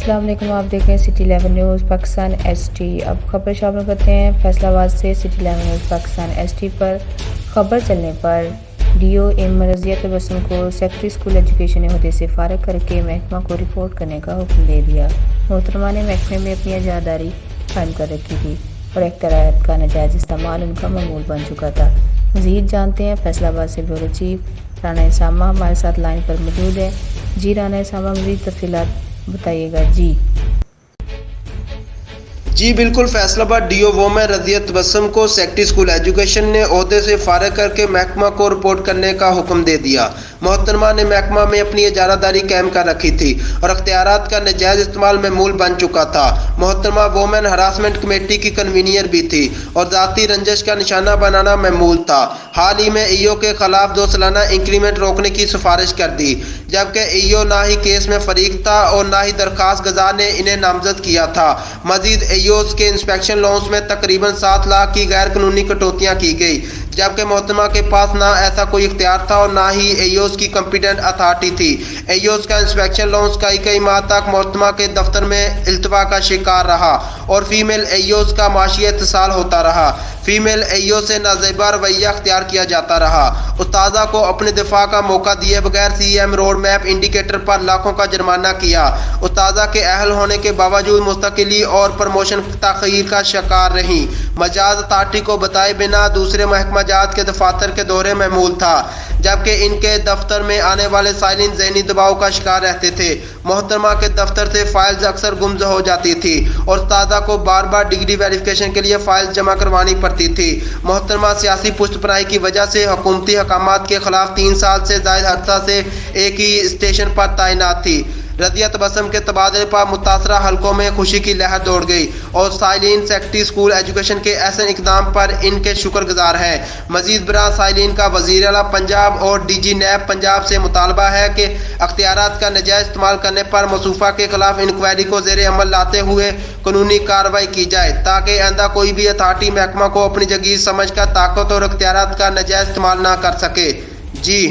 السلام علیکم، آپ دیکھ رہے ہیں city 11 news Pakistan S T. اب خبر شامل کرتے ہیں فیصل آباد سے۔ City 11 news Pakistan S T پر خبر چلنے پر D O M Razia Tabassum کو سیکرٹری اسکول ایجوکیشن نے عہدے سے فارغ کر کے محکمہ کو رپورٹ کرنے کا حکم دے دیا۔ محترمہ نے محکمے میں اپنی اجاراداری قائم کر رکھی تھی اور اختیارات کا ناجائز استعمال ان کا معمول بن چکا تھا۔ مزید جانتے ہیں فیصل آباد سے بیورو چیف رانا اسامہ ہمارے ساتھ لائن پر موجود ہے۔ جی رانا اسامہ، مزید تفصیلات بتائیے گا۔ جی بالکل، فیصل آباد D O women Razia Tabassum کو سیکرٹری اسکول ایجوکیشن نے عہدے سے فارغ کر کے محکمہ کو رپورٹ کرنے کا حکم دے دیا۔ محترمہ نے محکمہ میں اپنی اجاراداری قائم کر رکھی تھی اور اختیارات کا ناجائز استعمال معمول بن چکا تھا۔ محترمہ وومن ہراسمنٹ کمیٹی کی کنوینر بھی تھی اور ذاتی رنجش کا نشانہ بنانا معمول تھا۔ حال ہی میں ای او کے خلاف 2 سالانہ انکریمنٹ روکنے کی سفارش کر دی، جبکہ ای او نہ ہی کیس میں فریق تھا اور نہ ہی درخواست گزار نے انہیں نامزد کیا تھا۔ مزید ایوز کے انسپیکشن لونز میں تقریباً 7 لاکھ کی غیر قانونی کٹوتیاں کی گئی، جبکہ محترمہ کے پاس نہ ایسا کوئی اختیار تھا اور نہ ہی ایوز کی کمپیٹنٹ اتھارٹی تھی۔ ایوز کا انسپیکشن لونز کئی ماہ تک محترمہ کے دفتر میں التوا کا شکار رہا اور فیمیل ایوز کا معاشی اتصال ہوتا رہا۔ فیمیل ایو سے نازیبہ رویہ اختیار کیا جاتا رہا۔ استاذہ کو اپنے دفاع کا موقع دیے بغیر C M road map indicator پر لاکھوں کا جرمانہ کیا۔ استاذہ کے اہل ہونے کے باوجود مستقلی اور پروموشن تاخیر کا شکار رہیں۔ مجاز اتھارٹی کو بتائے بنا دوسرے محکمہ جات کے دفاتر کے دورے معمول تھا، جبکہ ان کے دفتر میں آنے والے سائلین ذہنی دباؤ کا شکار رہتے تھے۔ محترمہ کے دفتر سے فائلز اکثر گم ہو جاتی تھی اور استاذہ کو بار بار ڈگری ویریفیکیشن کے لیے فائلز جمع کروانی پڑتی تھی۔ محترمہ سیاسی پشت پناہی کی وجہ سے حکومتی احکامات کے خلاف 3 سال سے زائد عرصہ سے ایک ہی اسٹیشن پر تعینات تھی۔ رضیہ تبسم کے تبادلے پر متاثرہ حلقوں میں خوشی کی لہر دوڑ گئی اور سائلین سیکرٹری اسکول ایجوکیشن کے احسن اقدام پر ان کے شکر گزار ہیں۔ مزید برآں سائلین کا وزیر اعلیٰ پنجاب اور ڈی جی نیب پنجاب سے مطالبہ ہے کہ اختیارات کا ناجائز استعمال کرنے پر موصوفہ کے خلاف انکوائری کو زیر عمل لاتے ہوئے قانونی کارروائی کی جائے، تاکہ آئندہ کوئی بھی اتھارٹی محکمہ کو اپنی جگیر سمجھ کر طاقت اور اختیارات کا ناجائز استعمال نہ کر سکے۔ جی